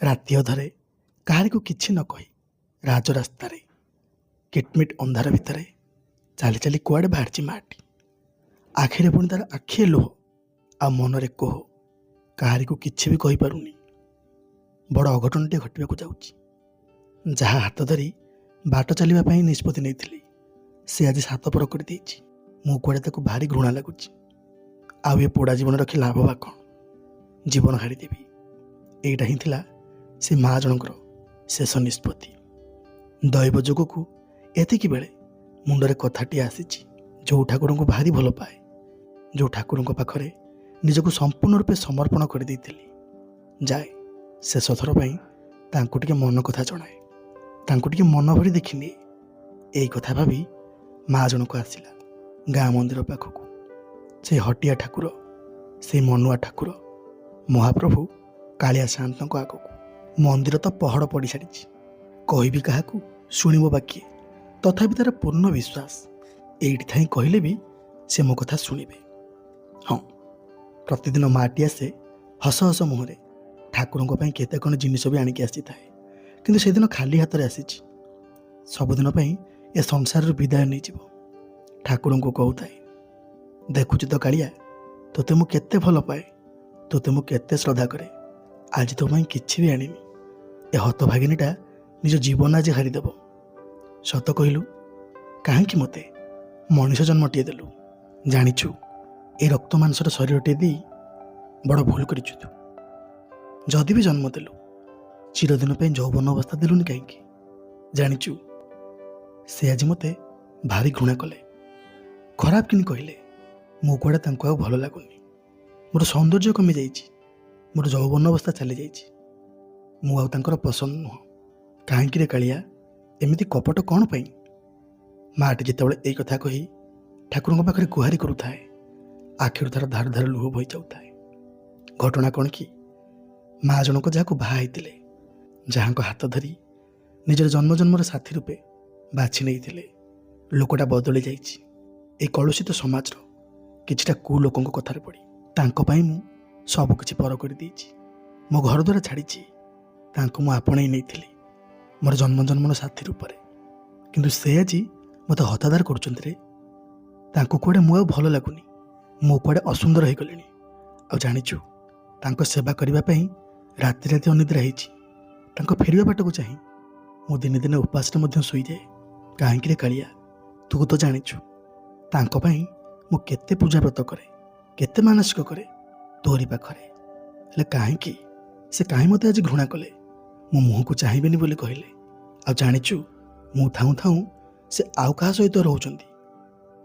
ରାତି ଅଧରେ କାହାରିକୁ କିଛି ନ କହି ରାଜରାସ୍ତାରେ କିଟମିଟ ଅନ୍ଧାର ଭିତରେ ଚାଲି ଚାଲି କୁଆଡ଼େ ବାହାରିଛି ମାଟି। ଆଖିରେ ପୁଣି ତାର ଆଖିଏ ଲୁହ ଆଉ ମନରେ କୋହ। କାହାରିକୁ କିଛି ବି କହିପାରୁନି। ବଡ଼ ଅଘଟଣଟିଏ ଘଟିବାକୁ ଯାଉଛି। ଯାହା ହାତ ଧରି ବାଟ ଚାଲିବା ପାଇଁ ନିଷ୍ପତ୍ତି ନେଇଥିଲି ସେ ଆଜି ସାତପର କରିଦେଇଛି। ମୁଁ କୁଆଡ଼େ ତାକୁ ଭାରି ଘୃଣା ଲାଗୁଛି। ଆଉ ଏ ପୋଡ଼ା ଜୀବନ ରଖି ଲାଭ ବା କ'ଣ? ଜୀବନ ହାରିଦେବି। ଏଇଟା ହିଁ ଥିଲା ସେ ମା ଜଣଙ୍କର ଶେଷ ନିଷ୍ପତ୍ତି। ଦୈବ ଯୋଗକୁ ଏତିକି ବେଳେ ମୁଣ୍ଡରେ କଥାଟିଏ ଆସିଛି। ଯେଉଁ ଠାକୁରଙ୍କୁ ଭାରି ଭଲ ପାଏ, ଯେଉଁ ଠାକୁରଙ୍କ ପାଖରେ ନିଜକୁ ସମ୍ପୂର୍ଣ୍ଣ ରୂପେ ସମର୍ପଣ କରିଦେଇଥିଲି, ଯାଏ ଶେଷ ଥର ପାଇଁ ତାଙ୍କୁ ଟିକେ ମନ କଥା ଜଣାଏ, ତାଙ୍କୁ ଟିକେ ମନ ଭରି ଦେଖିନିଏ। ଏଇ କଥା ଭାବି ମା ଜଣକ ଆସିଲା ଗାଁ ମନ୍ଦିର ପାଖକୁ। ସେ ହଟିଆ ଠାକୁର, ସେ ମନୁଆ ଠାକୁର ମହାପ୍ରଭୁ କାଳିଆ ସାଆନ୍ତଙ୍କ ଆଗକୁ। ମନ୍ଦିର ତ ପହଡ଼ ପଡ଼ି ସାରିଛି। କହିବି କାହାକୁ, ଶୁଣିବ ବା କିଏ? ତଥାପି ତାର ପୂର୍ଣ୍ଣ ବିଶ୍ୱାସ ଏଇଠି ଥାଇ କହିଲେ ବି ସେ ମୋ କଥା ଶୁଣିବେ। ହଁ, ପ୍ରତିଦିନ ମାଟି ଆସେ ହସ ହସ ମୁହଁରେ। ଠାକୁରଙ୍କ ପାଇଁ କେତେ କ'ଣ ଜିନିଷ ବି ଆଣିକି ଆସିଥାଏ। କିନ୍ତୁ ସେଦିନ ଖାଲି ହାତରେ ଆସିଛି। ସବୁଦିନ ପାଇଁ ଏ ସଂସାରରୁ ବିଦାୟ ନେଇଯିବ। ଠାକୁରଙ୍କୁ କହୁଥାଏ, ଦେଖୁଛୁ ତ କାଳିଆ, ତୋତେ ମୁଁ କେତେ ଭଲ ପାଏ, ତୋତେ ମୁଁ କେତେ ଶ୍ରଦ୍ଧା କରେ। ଆଜି ତୋ ପାଇଁ କିଛି ବି ଆଣିନି। ଏ ହତଭାଗିନୀଟା ନିଜ ଜୀବନ ଆଜି ହାରିଦେବ। ସତ କହିଲୁ, କାହିଁକି ମୋତେ ମଣିଷ ଜନ୍ମଟିଏ ଦେଲୁ? ଜାଣିଛୁ, ଏ ରକ୍ତ ମାଂସର ଶରୀରଟିଏ ଦେଇ ବଡ଼ ଭୁଲ କରିଛୁ ତୁ। ଯଦି ବି ଜନ୍ମ ଦେଲୁ, ଚିରଦିନ ପାଇଁ ଯୌବନ ଅବସ୍ଥା ଦେଲୁନି କାହିଁକି? ଜାଣିଛୁ, ସେ ଆଜି ମୋତେ ଭାରି ଘୃଣା କଲେ। ଖରାପ କିନି କହିଲେ, ମୁଁ କୁଆଡ଼େ ତାଙ୍କୁ ଆଉ ଭଲ ଲାଗୁନି। ମୋର ସୌନ୍ଦର୍ଯ୍ୟ କମିଯାଇଛି, ମୋର ଯୌବନ ଅବସ୍ଥା ଚାଲିଯାଇଛି। ମୁଁ ଆଉ ତାଙ୍କର ପସନ୍ଦ ନୁହଁ। କାହିଁକିରେ କାଳିଆ, ଏମିତି କପଟ କ'ଣ ପାଇଁ? ମାଟି ଯେତେବେଳେ ଏଇ କଥା କହି ଠାକୁରଙ୍କ ପାଖରେ ଗୁହାରି କରୁଥାଏ, ଆଖିରୁ ତାର ଧାର ଧାର ଲୁହ ବହି ଯାଉଥାଏ। ଘଟଣା କ'ଣ କି, ମା ଜଣକ ଯାହାକୁ ବାହା ହେଇଥିଲେ, ଯାହାଙ୍କ ହାତ ଧରି ନିଜର ଜନ୍ମଜନ୍ମର ସାଥୀ ରୂପେ ବାଛି ନେଇଥିଲେ, ଲୋକଟା ବଦଳି ଯାଇଛି। ଏଇ କଳୁଷିତ ସମାଜର କିଛିଟା କୁଲୋକଙ୍କ କଥାରେ ପଡ଼ି ତାଙ୍କ ପାଇଁ ମୁଁ ସବୁ କିଛି ପର କରିଦେଇଛି। ମୋ ଘର ଦ୍ୱାରା ଛାଡ଼ିଛି। ତାଙ୍କୁ ମୁଁ ଆପଣେଇ ନେଇଥିଲି ମୋର ଜନ୍ମଜନ୍ମର ସାଥୀ ରୂପରେ। କିନ୍ତୁ ସେ ଆଜି ମୋତେ ହତାଦାର କରୁଛନ୍ତି ରେ। ତାଙ୍କୁ କୁଆଡ଼େ ମୁଁ ଆଉ ଭଲ ଲାଗୁନି। ମୁଁ କୁଆଡ଼େ ଅସୁନ୍ଦର ହେଇଗଲିଣି। ଆଉ ଜାଣିଛୁ, ତାଙ୍କ ସେବା କରିବା ପାଇଁ ରାତି ରାତି ଅନିଦ୍ରା ହେଇଛି। ତାଙ୍କ ଫେରିବା ବାଟକୁ ଚାହିଁ ମୁଁ ଦିନେ ଦିନେ ଉପାସରେ ମଧ୍ୟ ଶୋଇଯାଏ। କାହିଁକିରେ କାଳିଆ, ତୁ ତ ଜାଣିଛୁ ତାଙ୍କ ପାଇଁ ମୁଁ କେତେ ପୂଜାବ୍ରତ କରେ, କେତେ ମାନସିକ କରେ ତୋରି ପାଖରେ। ହେଲେ କାହିଁକି ସେ ମୋତେ ଆଜି ଘୃଣା କଲେ? ମୋ ମୁହଁକୁ ଚାହିଁବେନି ବୋଲି କହିଲେ। ଆଉ ଜାଣିଛୁ, ମୁଁ ଥାଉଁ ଥାଉଁ ସେ ଆଉ କାହା ସହିତ ରହୁଛନ୍ତି।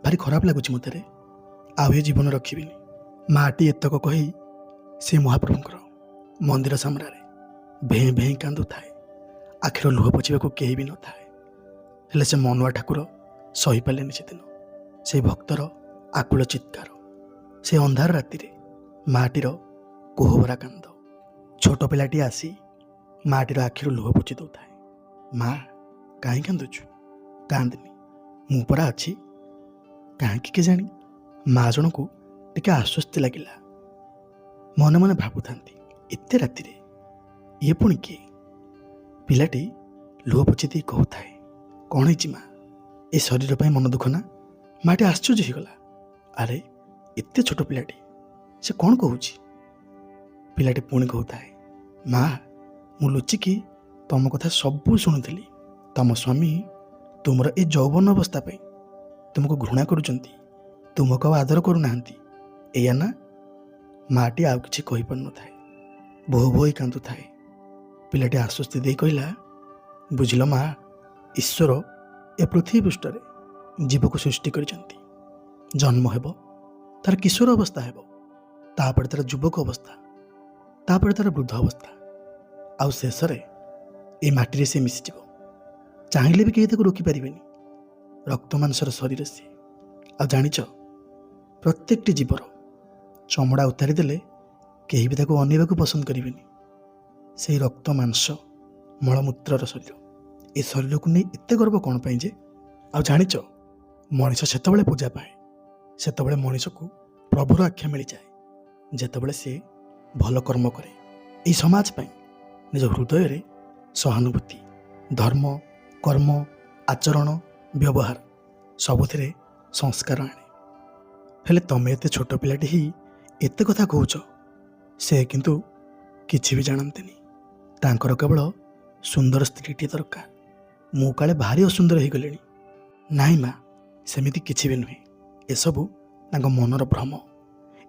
ଭାରି ଖରାପ ଲାଗୁଛି ମୋତେ ରେ। ଆଉ ଏ ଜୀବନ ରଖିବିନି। ମାଟି ଏତକ କହି ସେ ମହାପ୍ରଭୁଙ୍କର ମନ୍ଦିର ସାମ୍ନାରେ ଭେଁ ଭେଁ କାନ୍ଦୁଥାଏ। ଆଖିର ଲୁହ ପୋଛିବାକୁ କେହି ବି ନଥାଏ। ହେଲେ ସେ ମନୁଆ ଠାକୁର ସହିପାରିଲେନି ସେଦିନ। ସେ ଭକ୍ତର ଆକୁଳ ଚିତ୍କାର, ସେ ଅନ୍ଧାର ରାତିରେ ମାଟିର କୋହଭରା କାନ୍ଦ। ଛୋଟ ପିଲାଟିଏ ଆସି ମାଟିର ଆଖିରୁ ଲୁହ ପୋଛି ଦେଉଥାଏ। ମା, କାହିଁ କାନ୍ଦୁଛୁ? କାନ୍ଦିନି, ମୁଁ ପରା ଅଛି। କାହିଁକି କେଜାଣି ମା ଜଣକୁ ଟିକେ ଆଶ୍ୱସ୍ତି ଲାଗିଲା। ମନେ ମନେ ଭାବୁଥାନ୍ତି, ଏତେ ରାତିରେ ଇଏ ପୁଣି କିଏ? ପିଲାଟି ଲୁହ ପୋଛି ଦେଇ କହୁଥାଏ, କ'ଣ ହେଇଛି ମା? ଏ ଶରୀର ପାଇଁ ମନ ଦୁଃଖ ନା? ମାଟି ଆଶ୍ଚର୍ଯ୍ୟ ହେଇଗଲା। ଆରେ, ଏତେ ଛୋଟ ପିଲାଟି, ସେ କ'ଣ କହୁଛି? ପିଲାଟି ପୁଣି କହୁଥାଏ, ମା, ମୁଁ ଲୁଚିକି ତମ କଥା ସବୁ ଶୁଣୁଥିଲି। ତମ ସ୍ୱାମୀ ତୁମର ଏ ଯୌବନ ଅବସ୍ଥା ପାଇଁ ତୁମକୁ ଘୃଣା କରୁଛନ୍ତି, ତୁମକୁ ଆଉ ଆଦର କରୁନାହାନ୍ତି, ଏଇଆ ନା? ମାଟି ଆଉ କିଛି କହିପାରୁନଥାଏ, ବୋହୁ ବୋହି କାନ୍ଦୁଥାଏ। ପିଲାଟି ଆଶ୍ୱସ୍ତି ଦେଇ କହିଲା, ବୁଝିଲ ମା, ଈଶ୍ୱର ଏ ପୃଥିବୀ ପୃଷ୍ଠରେ ଜୀବକୁ ସୃଷ୍ଟି କରିଛନ୍ତି। ଜନ୍ମ ହେବ, ତାର କିଶୋର ଅବସ୍ଥା ହେବ, ତାପରେ ତାର ଯୁବକ ଅବସ୍ଥା, ତାପରେ ତାର ବୃଦ୍ଧ ଅବସ୍ଥା, ଆଉ ଶେଷରେ ଏଇ ମାଟିରେ ସେ ମିଶିଯିବ। ଚାହିଁଲେ ବି କେହି ତାକୁ ରୋକିପାରିବେନି। ରକ୍ତ ମାଂସର ଶରୀର ସିଏ। ଆଉ ଜାଣିଛ, ପ୍ରତ୍ୟେକଟି ଜୀବର ଚମଡ଼ା ଉତାରି ଦେଲେ କେହି ବି ତାକୁ ଅନେଇବାକୁ ପସନ୍ଦ କରିବେନି। ସେଇ ରକ୍ତ ମାଂସ ମଳମୂତ୍ରର ଶରୀର, ଏ ଶରୀରକୁ ନେଇ ଏତେ ଗର୍ବ କ'ଣ ପାଇଁ ଯେ? ଆଉ ଜାଣିଛ, ମଣିଷ ସେତେବେଳେ ପୂଜା ପାଏ, ସେତେବେଳେ ମଣିଷକୁ ପ୍ରଭୁର ଆଖ୍ୟା ମିଳିଯାଏ, ଯେତେବେଳେ ସେ ଭଲ କର୍ମ କରେ। ଏଇ ସମାଜ ପାଇଁ, ନିଜ ହୃଦୟରେ ସହାନୁଭୂତି, ଧର୍ମ, କର୍ମ, ଆଚରଣ, ବ୍ୟବହାର ସବୁଥିରେ ସଂସ୍କାର ଆଣେ। ହେଲେ ତମେ ଏତେ ଛୋଟ ପିଲାଟି ହିଁ ଏତେ କଥା କହୁଛ। ସେ କିନ୍ତୁ କିଛି ବି ଜାଣନ୍ତିନି। ତାଙ୍କର କେବଳ ସୁନ୍ଦର ସ୍ତ୍ରୀଟିଏ ଦରକାର। ମୁଁ କାଳେ ଭାରି ଅସୁନ୍ଦର ହେଇଗଲିଣି। ନାଇଁ ମା, ସେମିତି କିଛି ବି ନୁହେଁ। ଏସବୁ ତାଙ୍କ ମନର ଭ୍ରମ।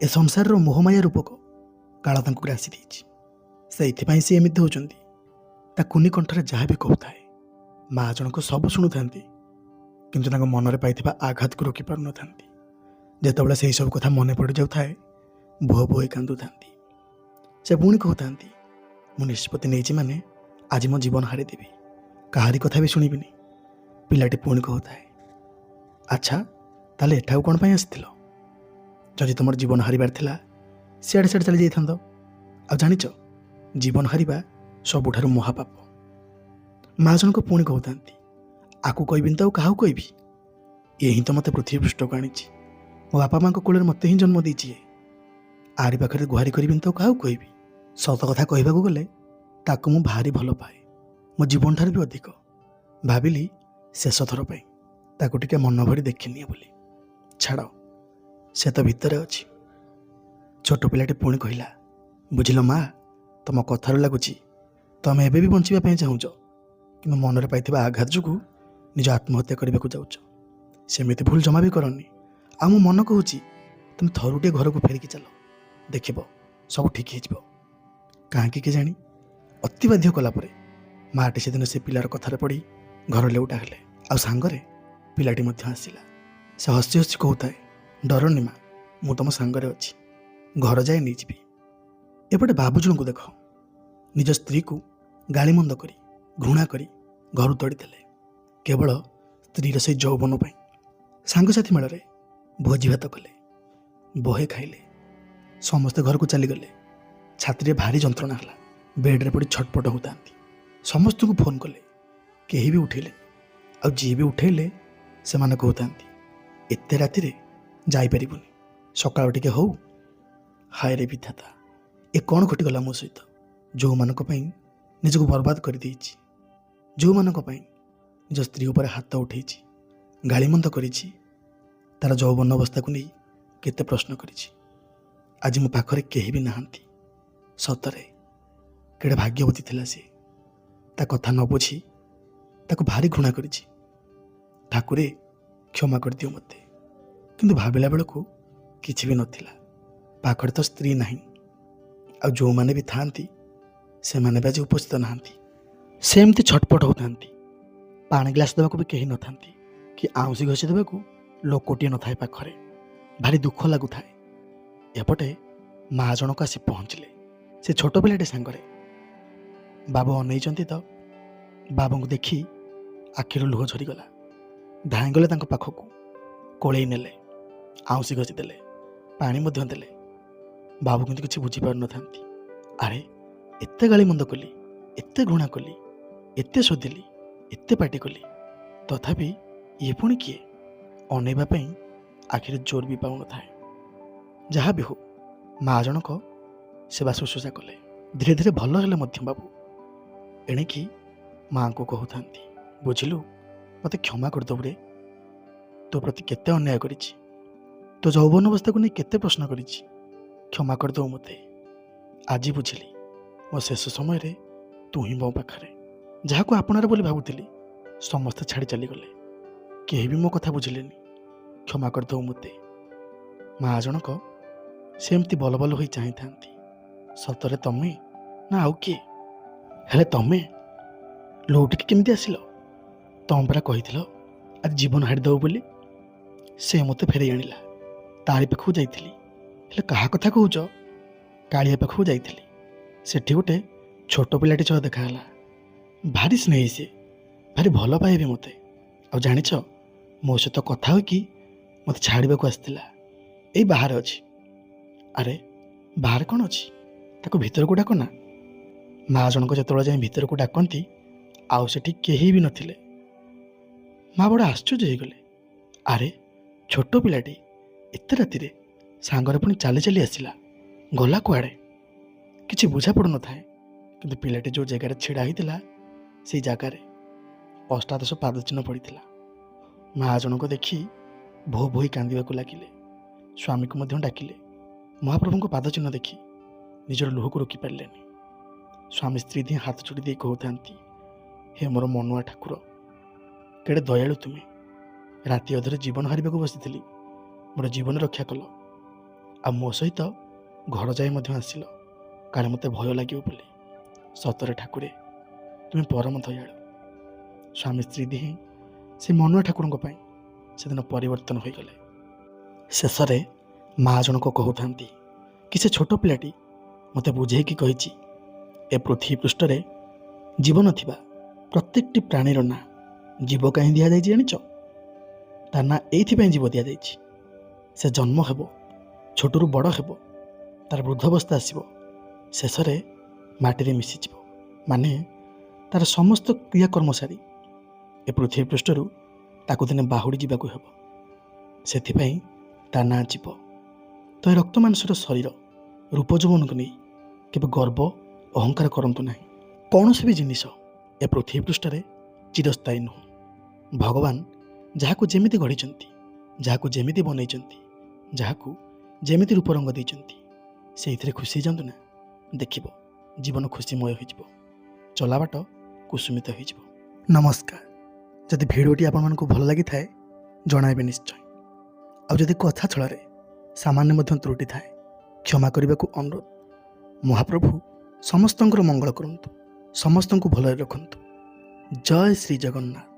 ଏ ସଂସାରର ମୋହମାୟା ରୂପକ କାଳ ତାଙ୍କୁ ଗ୍ରାସି ଦେଇଛି। ସେଇଥିପାଇଁ ସେ ଏମିତି ହେଉଛନ୍ତି। ତା କୁନି କଣ୍ଠରେ ଯାହା ବି କହୁଥାଏ ମା ଜଣକ ସବୁ ଶୁଣୁଥାନ୍ତି, କିନ୍ତୁ ତାଙ୍କ ମନରେ ପାଇଥିବା ଆଘାତକୁ ରୋକି ପାରୁନଥାନ୍ତି। ଯେତେବେଳେ ସେହି ସବୁ କଥା ମନେ ପଡ଼ିଯାଉଥାଏ ବୋହ ବୋହି କାନ୍ଦୁଥାନ୍ତି। ସେ ପୁଣି କହୁଥାନ୍ତି, ମୁଁ ନିଷ୍ପତ୍ତି ନେଇଛି ମାନେ ଆଜି ମୋ ଜୀବନ ହାରିଦେବି, କାହାରି କଥା ବି ଶୁଣିବିନି। ପିଲାଟି ପୁଣି କହୁଥାଏ, ଆଚ୍ଛା ତାହେଲେ ଏଠାକୁ କ'ଣ ପାଇଁ ଆସିଥିଲ? ଯଦି ତୁମର ଜୀବନ ହାରିବାର ଥିଲା ସିଆଡ଼େ ସିଆଡ଼େ ଚାଲି ଯାଇଥାନ୍ତ। ଆଉ ଜାଣିଛ, ଜୀବନ ହାରିବା ସବୁଠାରୁ ମହାପାପ। ମା ଜଣକ ପୁଣି କହୁଥାନ୍ତି, ଆକୁ କହିବିନି ତ ଆଉ କାହାକୁ କହିବି? ଏ ହିଁ ତ ମୋତେ ପୃଥିବୀ ପୃଷ୍ଠକୁ ଆଣିଛି। ମୋ ବାପା ମାଙ୍କ କୋଳରେ ମୋତେ ହିଁ ଜନ୍ମ ଦେଇଛି। ଆରି ପାଖରେ ଗୁହାରି କରିବିନି ତ କାହାକୁ କହିବି? ସତ କଥା କହିବାକୁ ଗଲେ ତାକୁ ମୁଁ ଭାରି ଭଲ ପାଏ, ମୋ ଜୀବନଠାରୁ ବି ଅଧିକ। ଭାବିଲି ଶେଷ ଥର ପାଇଁ ତାକୁ ଟିକେ ମନ ଭରି ଦେଖିନିଏ ବୋଲି। ଛାଡ଼, ସେ ତ ଭିତରେ ଅଛି। ଛୋଟ ପିଲାଟି ପୁଣି କହିଲା, ବୁଝିଲ ମା, ତମ କଥାରୁ ଲାଗୁଛି ତମେ ଏବେ ବି ବଞ୍ଚିବା ପାଇଁ ଚାହୁଁଛ, କିନ୍ତୁ ମନରେ ପାଇଥିବା ଆଘାତ ଯୋଗୁଁ ନିଜ ଆତ୍ମହତ୍ୟା କରିବାକୁ ଯାଉଛ। ସେମିତି ଭୁଲ ଜମା ବି କରନି। ଆଉ ମୁଁ ମନ କହୁଛି ତୁମେ ଥରୁଟିଏ ଘରକୁ ଫେରିକି ଚାଲ, ଦେଖିବ ସବୁ ଠିକ୍ ହେଇଯିବ। କାହିଁକି କେଜାଣି ଅତି ବାଧ୍ୟ କଲା ପରେ ମାଆଟି ସେଦିନ ସେ ପିଲାର କଥାରେ ପଡ଼ି ଘର ଲେଉଟା ହେଲେ। ଆଉ ସାଙ୍ଗରେ ପିଲାଟି ମଧ୍ୟ ଆସିଲା। ସେ ହସି ହସି କହୁଥାଏ, ଡରନି ମା, ମୁଁ ତମ ସାଙ୍ଗରେ ଅଛି, ଘର ଯାଏ ନେଇଯିବି। ଏପଟେ ବାବୁଜଣଙ୍କୁ ଦେଖ, ନିଜ ସ୍ତ୍ରୀକୁ ଗାଳିମନ୍ଦ କରି ଘୃଣା କରି ଘରୁ ତଡ଼ିଦେଲେ କେବଳ ସ୍ତ୍ରୀର ସେଇ ଯୌବନ ପାଇଁ। ସାଙ୍ଗସାଥି ମେଳରେ ଭୋଜି ଭାତ କଲେ, ବହେ ଖାଇଲେ, ସମସ୍ତେ ଘରକୁ ଚାଲିଗଲେ। ଛାତିରେ ଭାରି ଯନ୍ତ୍ରଣା ହେଲା, ବେଡ଼୍ରେ ପଡ଼ି ଛଟପଟ ହେଉଥାନ୍ତି। ସମସ୍ତଙ୍କୁ ଫୋନ୍ କଲେ, କେହି ବି ଉଠେଇଲେନି। ଆଉ ଯିଏ ବି ଉଠେଇଲେ ସେମାନେ କହୁଥାନ୍ତି, ଏତେ ରାତିରେ ଯାଇପାରିବୁନି, ସକାଳ ଟିକେ ହଉ। ହାୟରେ ବିଧାତା, ଏ କ'ଣ ଘଟିଗଲା ମୋ ସହିତ? ଯେଉଁମାନଙ୍କ ପାଇଁ ନିଜକୁ ବର୍ବାଦ କରିଦେଇଛି, ଯେଉଁମାନଙ୍କ ପାଇଁ ନିଜ ସ୍ତ୍ରୀ ଉପରେ ହାତ ଉଠେଇଛି, ଗାଳିମନ୍ଦ କରିଛି, ତା'ର ଯୌବନ ଅବସ୍ଥାକୁ ନେଇ କେତେ ପ୍ରଶ୍ନ କରିଛି, ଆଜି ମୋ ପାଖରେ କେହି ବି ନାହାନ୍ତି। ସତରେ କେଡ଼େ ଭାଗ୍ୟବତୀ ଥିଲା ସେ। ତା କଥା ନ ବୁଝି ତାକୁ ଭାରି ଘୃଣା କରିଛି। ଠାକୁରେ କ୍ଷମା କରିଦିଅ ମୋତେ। କିନ୍ତୁ ଭାବିଲା ବେଳକୁ କିଛି ବି ନଥିଲା। ପାଖରେ ତ ସ୍ତ୍ରୀ ନାହିଁ, ଆଉ ଯେଉଁମାନେ ବି ଥାଆନ୍ତି ସେମାନେ ବି ଆଜି ଉପସ୍ଥିତ ନାହାନ୍ତି। ସେ ଏମିତି ଛଟପଟ ହେଉଥାନ୍ତି। ପାଣି ଗ୍ଲାସ୍ ଦେବାକୁ ବି କେହି ନଥାନ୍ତି, କି ଆଉଁସି ଘଷି ଦେବାକୁ ଲୋକଟିଏ ନଥାଏ ପାଖରେ। ଭାରି ଦୁଃଖ ଲାଗୁଥାଏ। ଏପଟେ ମା ଜଣକ ଆସି ପହଞ୍ଚିଲେ ସେ ଛୋଟ ପିଲାଟି ସାଙ୍ଗରେ। ବାବୁ ଅନେଇଛନ୍ତି ତ। ବାବୁଙ୍କୁ ଦେଖି ଆଖିରୁ ଲୁହ ଝରିଗଲା। ଧାଇଁଗଲେ ତାଙ୍କ ପାଖକୁ, କୋଳେଇ ନେଲେ, ଆଉଁସି ଘଷି ଦେଲେ, ପାଣି ମଧ୍ୟ ଦେଲେ। ବାବୁ କିନ୍ତୁ କିଛି ବୁଝିପାରୁନଥାନ୍ତି। ଆରେ ଏତେ ଗାଳିମନ୍ଦ କଲି, ଏତେ ଘୃଣା କଲି, ଏତେ ଶୋଧିଲି, ଏତେ ପାଟି କଲି, ତଥାପି ଇଏ ପୁଣି କିଏ? ଅନେଇବା ପାଇଁ ଆଖିରେ ଜୋର ବି ପାଉନଥାଏ। ଯାହା ବି ହଉ, ମା ଜଣକ ସେବା ଶୁଶ୍ରୂଷା କଲେ। ଧୀରେ ଧୀରେ ଭଲ ହେଲେ ମଧ୍ୟ ବାବୁ। ଏଣିକି ମାଆଙ୍କୁ କହୁଥାନ୍ତି, ବୁଝିଲୁ, ମୋତେ କ୍ଷମା କରିଦେବୁ ରେ। ତୋ ପ୍ରତି କେତେ ଅନ୍ୟାୟ କରିଛି, ତୋ ଯୌବନ ଅବସ୍ଥାକୁ ନେଇ କେତେ ପ୍ରଶ୍ନ କରିଛି, କ୍ଷମା କରିଦେବୁ ମୋତେ। ଆଜି ବୁଝିଲି, ମୋ ଶେଷ ସମୟରେ ତୁ ହିଁ ମୋ ପାଖରେ। ଯାହାକୁ ଆପଣାର ବୋଲି ଭାବୁଥିଲି ସମସ୍ତେ ଛାଡ଼ି ଚାଲିଗଲେ, କେହି ବି ମୋ କଥା ବୁଝିଲେନି। କ୍ଷମା କରିଦେବୁ ମୋତେ। ମା ଜଣକ ସେମିତି ବଲ ବଲ ହୋଇ ଚାହିଁଥାନ୍ତି। ସତରେ ତମେ ନା ଆଉ କିଏ? ହେଲେ ତମେ ଲୋଉଟିକି କେମିତି ଆସିଲ? ତମେ ପରା କହିଥିଲ ଆଜି ଜୀବନ ହାରିଦେବ ବୋଲି। ସେ ମୋତେ ଫେରାଇ ଆଣିଲା। ତାରି ପାଖକୁ ଯାଇଥିଲି। ହେଲେ କାହା କଥା କହୁଛ? କାଳିଆ ପାଖକୁ ଯାଇଥିଲି। ସେଠି ଗୋଟେ ଛୋଟ ପିଲାଟି ସହ ଦେଖାହେଲା। ଭାରି ସ୍ନେହୀ ସେ, ଭାରି ଭଲ ପାଇବେ ମୋତେ। ଆଉ ଜାଣିଛ, ମୋ ସହିତ କଥା ହୋଇକି ମୋତେ ଛାଡ଼ିବାକୁ ଆସିଥିଲା। ଏଇ ବାହାରେ ଅଛି। ଆରେ ବାହାରେ କ'ଣ ଅଛି? ତାକୁ ଭିତରକୁ ଡାକ ନା। ମା ଜଣକ ଯେତେବେଳେ ଯାଇ ଭିତରକୁ ଡାକନ୍ତି ଆଉ ସେଠି କେହି ବି ନଥିଲେ। ମା ବଡ଼ ଆଶ୍ଚର୍ଯ୍ୟ ହେଇଗଲେ। ଆରେ ଛୋଟ ପିଲାଟି ଏତେ ରାତିରେ ସାଙ୍ଗରେ ପୁଣି ଚାଲି ଚାଲି ଆସିଲା, ଗଲା କୁଆଡ଼େ? କିଛି ବୁଝା ପଡ଼ୁନଥାଏ। କିନ୍ତୁ ପିଲାଟି ଯେଉଁ ଜାଗାରେ ଛିଡ଼ା ହେଇଥିଲା ସେଇ ଜାଗାରେ ଅଷ୍ଟାଦଶ ପାଦ ଚିହ୍ନ ପଡ଼ିଥିଲା। ମା ଜଣକ ଦେଖି ଭୋ ଭୋଇ କାନ୍ଦିବାକୁ ଲାଗିଲେ। ସ୍ୱାମୀକୁ ମଧ୍ୟ ଡାକିଲେ। ମହାପ୍ରଭୁଙ୍କ ପାଦ ଚିହ୍ନ ଦେଖି ନିଜର ଲୁହକୁ ରୋକିପାରିଲେନି। ସ୍ୱାମୀ ସ୍ତ୍ରୀ ଦିହେଁ ହାତ ଯୋଡ଼ି ଦେଇ କହୁଥାନ୍ତି, ହେ ମୋର ମନୁଆ ଠାକୁର, କେଡ଼େ ଦୟାଳୁ ତୁମେ। ରାତି ଅଧରେ ଜୀବନ ହାରିବାକୁ ବସିଥିଲି, ମୋର ଜୀବନ ରକ୍ଷା କଲ। ଆଉ ମୋ ସହିତ ଘର ଯାଏ ମଧ୍ୟ ଆସିଲ, କାଳେ ମୋତେ ଭୟ ଲାଗିବ ବୋଲି। ସତରେ ଠାକୁରେ, ତୁମେ ପରମ ଦୟାଳୁ। ସ୍ୱାମୀ ସ୍ତ୍ରୀ ଦିହେଁ ସେ ମନୁଆ ଠାକୁରଙ୍କ ପାଇଁ ସେଦିନ ପରିବର୍ତ୍ତନ ହୋଇଗଲେ। ଶେଷରେ ମା ଜଣକ କହୁଥାନ୍ତି କି ସେ ଛୋଟ ପିଲାଟି ମୋତେ ବୁଝେଇକି କହିଛି, ଏ ପୃଥିବୀ ପୃଷ୍ଠରେ ଜୀବନ ଥିବା ପ୍ରତ୍ୟେକଟି ପ୍ରାଣୀର ନାଁ ଜୀବ କାହିଁ ଦିଆଯାଇଛି ଜାଣିଛ? ତା ନାଁ ଏଇଥିପାଇଁ ଜୀବ ଦିଆଯାଇଛି, ସେ ଜନ୍ମ ହେବ, ଛୋଟରୁ ବଡ଼ ହେବ, ତାର ବୃଦ୍ଧାବସ୍ଥା ଆସିବ, ଶେଷରେ ମାଟିରେ ମିଶିଯିବ। ମାନେ ତାର ସମସ୍ତ କ୍ରିୟାକର୍ମ ସାରି ଏ ପୃଥିବୀ ପୃଷ୍ଠରୁ ତାକୁ ଦିନେ ବାହୁଡ଼ି ଯିବାକୁ ହେବ। ସେଥିପାଇଁ ତା ନାଁ ଜୀବ। ତ ଏ ରକ୍ତ ମାଂସର ଶରୀର ରୂପ ଯୌବନକୁ ନେଇ କେବେ ଗର୍ବ ଅହଙ୍କାର କରନ୍ତୁ ନାହିଁ। କୌଣସି ବି ଜିନିଷ ଏ ପୃଥିବୀ ପୃଷ୍ଠରେ ଚିରସ୍ଥାୟୀ ନୁହେଁ। ଭଗବାନ ଯାହାକୁ ଯେମିତି ଗଢ଼ିଛନ୍ତି, ଯାହାକୁ ଯେମିତି ବନେଇଛନ୍ତି, ଯାହାକୁ ଯେମିତି ରୂପରଙ୍ଗ ଦେଇଛନ୍ତି, ସେଇଥିରେ ଖୁସି ହେଇଯାନ୍ତୁ ନା। ଦେଖିବ ଜୀବନ ଖୁସିମୟ ହୋଇଯିବ, ଚଲାବାଟ କୁସୁମିତ ହୋଇଯିବ। ନମସ୍କାର। ଯଦି ଭିଡ଼ିଓଟି ଆପଣମାନଙ୍କୁ ଭଲ ଲାଗିଥାଏ ଜଣାଇବେ ନିଶ୍ଚୟ। ଆଉ ଯଦି କଥା ଛଳରେ ସାମାନ୍ୟ ମଧ୍ୟ ତ୍ରୁଟି ଥାଏ କ୍ଷମା କରିବାକୁ ଅନୁରୋଧ। ମହାପ୍ରଭୁ ସମସ୍ତଙ୍କର ମଙ୍ଗଳ କରନ୍ତୁ, ସମସ୍ତଙ୍କୁ ଭଲରେ ରଖନ୍ତୁ। ଜୟ ଶ୍ରୀ ଜଗନ୍ନାଥ।